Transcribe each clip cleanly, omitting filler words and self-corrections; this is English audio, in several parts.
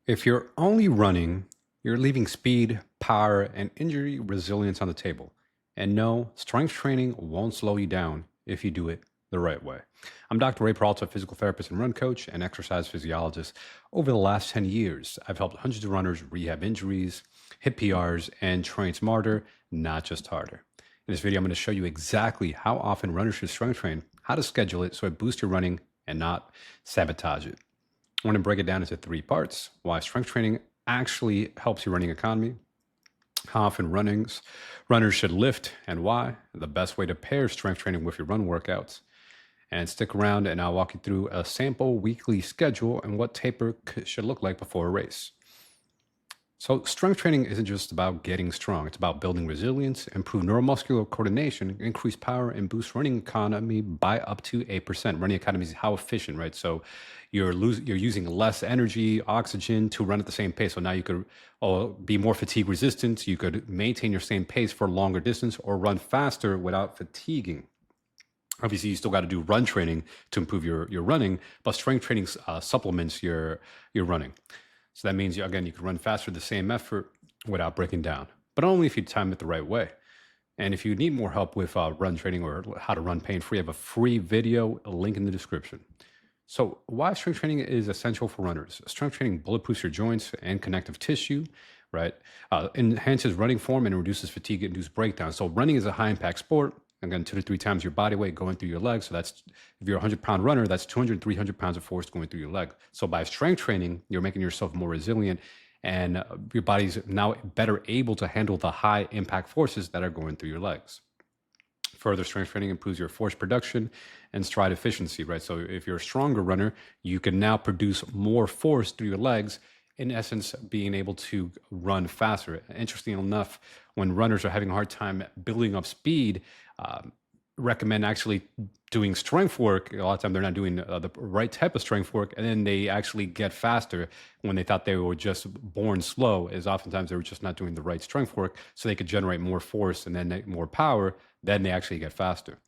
If you're only running, you're leaving speed, power, and injury resilience on the table. And no, strength training won't slow you down if you do it the right way. I'm Dr. Ray Peralta, physical therapist and run coach and exercise physiologist. Over the last 10 years, I've helped hundreds of runners rehab injuries, hit PRs, and train smarter, not just harder. In this video, I'm going to show you exactly how often runners should strength train, how to schedule it so it boosts your running and not sabotage it. I want to break it down into three parts: why strength training actually helps your running economy, how often runners should lift and why, the best way to pair strength training with your run workouts. And stick around and I'll walk you through a sample weekly schedule and what taper should look like before a race. So strength training isn't just about getting strong. It's about building resilience, improve neuromuscular coordination, increase power, and boost running economy by up to 8%. Running economy is how efficient, right? So you're using less energy, oxygen to run at the same pace. So now you could be more fatigue resistant. You could maintain your same pace for a longer distance or run faster without fatiguing. Obviously, you still got to do run training to improve your running, but strength training supplements your running. So that means, again, you can run faster the same effort without breaking down, but only if you time it the right way. And if you need more help with run training or how to run pain-free, I have a free video, a link in the description. So why strength training is essential for runners? Strength training bulletproofs your joints and connective tissue, right? Enhances running form and reduces fatigue-induced breakdown. So running is a high-impact sport. Again, 2 to 3 times your body weight going through your legs. So that's, if you're a 100-pound runner, that's 200, 300 pounds of force going through your leg. So by strength training, you're making yourself more resilient and your body's now better able to handle the high impact forces that are going through your legs. Further, strength training improves your force production and stride efficiency, right? So if you're a stronger runner, you can now produce more force through your legs, in essence, being able to run faster. Interesting enough, when runners are having a hard time building up speed, recommend actually doing strength work. A lot of time they're not doing the right type of strength work, and then they actually get faster when they thought they were just born slow, is oftentimes they were just not doing the right strength work, so they could generate more force and then more power, then they actually get faster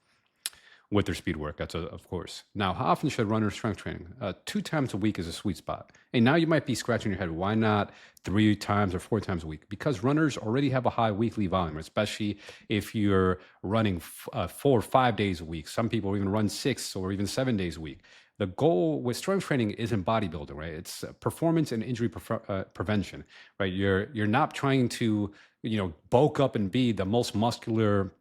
with their speed work. That's of course. Now, how often should runners strength training? 2 times a week is a sweet spot. And now you might be scratching your head, why not 3 times or 4 times a week? Because runners already have a high weekly volume, especially if you're running 4 or 5 days a week. Some people even run 6 or even 7 days a week. The goal with strength training isn't bodybuilding, right? It's performance and injury prevention, right? You're not trying to, bulk up and be the most muscular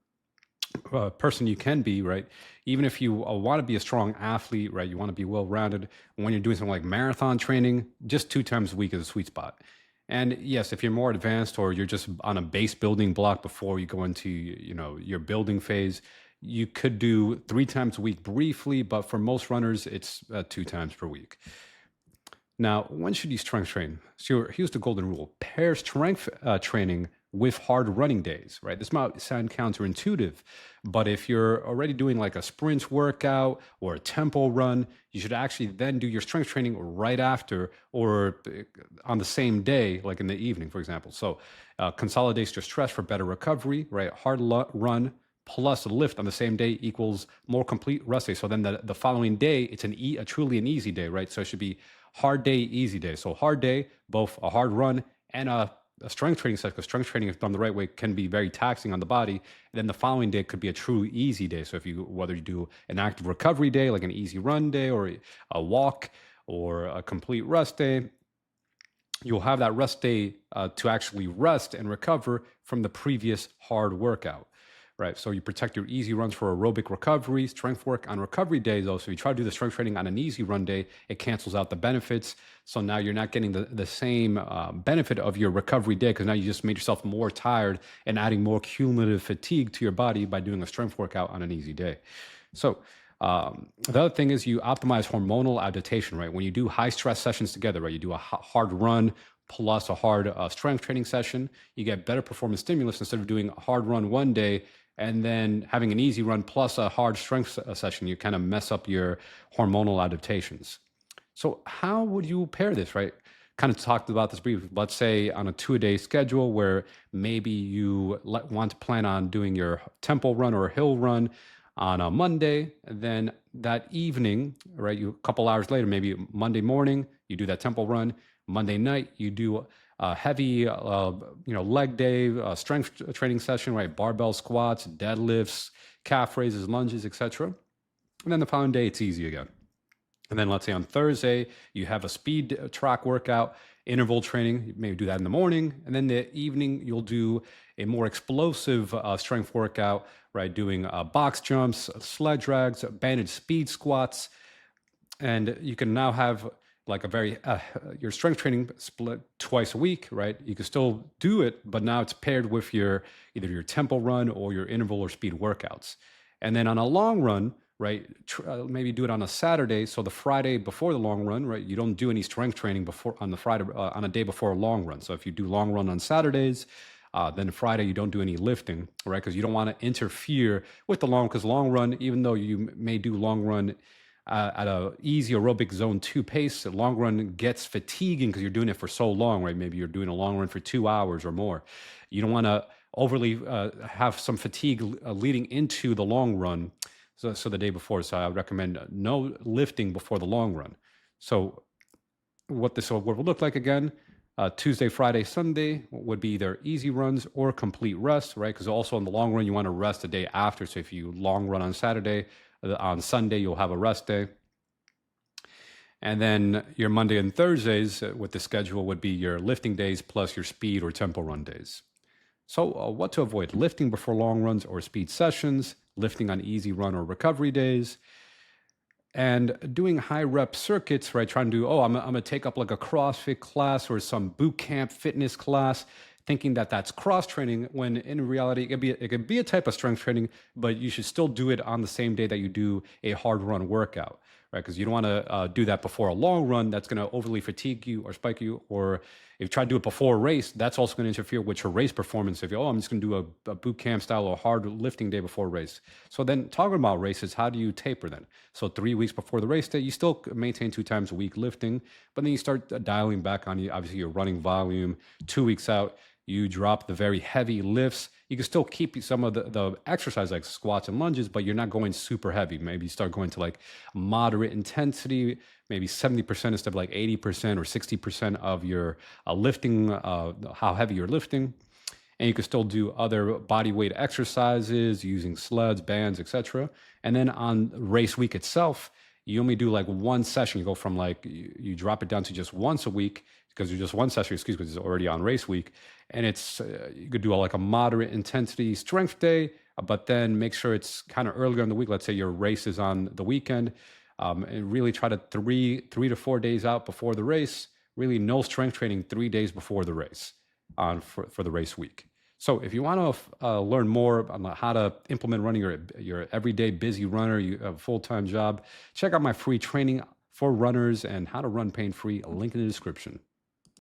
person you can be, right? Even if you want to be a strong athlete, right? You want to be well-rounded. When you're doing something like marathon training, just 2 times a week is a sweet spot. And yes, if you're more advanced or you're just on a base building block before you go into, your building phase, you could do 3 times a week briefly, but for most runners, it's 2 times per week. Now, when should you strength train? So here's the golden rule: pair strength training with hard running days, right? This might sound counterintuitive, but if you're already doing like a sprint workout or a tempo run, you should actually then do your strength training right after or on the same day, like in the evening, for example. So consolidates your stress for better recovery, right? Hard run plus a lift on the same day equals more complete rest day. So then the following day, it's a truly an easy day, right? So it should be hard day, easy day. So hard day, both a hard run and a strength training set, because strength training, if done the right way, can be very taxing on the body. And then the following day could be a true easy day. So whether you do an active recovery day, like an easy run day or a walk or a complete rest day, you'll have that rest day to actually rest and recover from the previous hard workout. Right. So you protect your easy runs for aerobic recovery, strength work on recovery days, though. So if you try to do the strength training on an easy run day, it cancels out the benefits. So now you're not getting the same benefit of your recovery day, because now you just made yourself more tired and adding more cumulative fatigue to your body by doing a strength workout on an easy day. So the other thing is you optimize hormonal adaptation, right? When you do high stress sessions together, right? You do a hard run plus a hard strength training session, you get better performance stimulus instead of doing a hard run one day and then having an easy run plus a hard strength session. You kind of mess up your hormonal adaptations. So how would you pair this, right? Kind of talked about this briefly. Let's say on a 2-a-day schedule where maybe you want to plan on doing your tempo run or a hill run on a Monday, and then that evening, right, a couple hours later, maybe Monday morning, you do that tempo run. Monday night, you do a heavy, leg day, strength training session, right? Barbell squats, deadlifts, calf raises, lunges, etc. And then the following day, it's easy again. And then let's say on Thursday, you have a speed track workout, interval training. You maybe do that in the morning. And then the evening, you'll do a more explosive strength workout, right? Doing box jumps, sled drags, banded speed squats. And you can now have like a very, your strength training split twice a week, right? You can still do it, but now it's paired with either your tempo run or your interval or speed workouts. And then on a long run, right? Maybe do it on a Saturday. So the Friday before the long run, right? You don't do any strength training before on the Friday, on a day before a long run. So if you do long run on Saturdays, then Friday you don't do any lifting, right? Because you don't want to interfere with the because long run, even though you may do long run at a easy aerobic zone 2 pace, the long run gets fatiguing because you're doing it for so long, right? Maybe you're doing a long run for 2 hours or more. You don't want to overly have some fatigue leading into the long run. So the day before, so I would recommend no lifting before the long run. So what this will look like again, Tuesday, Friday, Sunday would be either easy runs or complete rest, right? Because also on the long run, you want to rest the day after. So if you long run on Saturday, on Sunday, you'll have a rest day. And then your Monday and Thursdays with the schedule would be your lifting days plus your speed or tempo run days. So what to avoid: lifting before long runs or speed sessions, lifting on easy run or recovery days, and doing high rep circuits, right? Trying to do, I'm going to take up like a CrossFit class or some boot camp fitness class, thinking that that's cross training, when in reality, it could be a type of strength training, but you should still do it on the same day that you do a hard run workout, right? Because you don't want to do that before a long run. That's going to overly fatigue you or spike you. Or if you try to do it before a race, that's also going to interfere with your race performance. If I'm just going to do a boot camp style or hard lifting day before a race. So then talking about races, how do you taper then? So 3 weeks before the race day, you still maintain 2 times a week lifting, but then you start dialing back on obviously your running volume. 2 weeks out, you drop the very heavy lifts. You can still keep some of the exercise like squats and lunges, but you're not going super heavy. Maybe you start going to like moderate intensity, maybe 70% instead of like 80% or 60% of your lifting, how heavy you're lifting. And you can still do other body weight exercises using sleds, bands, etc. And then on race week itself, you only do like one session. You go from like, you drop it down to just once a week, because you're just one session, because it's already on race week. And it's, you could do like a moderate intensity strength day, but then make sure it's kind of earlier in the week. Let's say your race is on the weekend, and really try to 3 to 4 days out before the race, really no strength training 3 days before the race for the race week. So if you want to learn more on how to implement running, your everyday busy runner, you have a full-time job, check out my free training for runners and how to run pain-free, link in the description.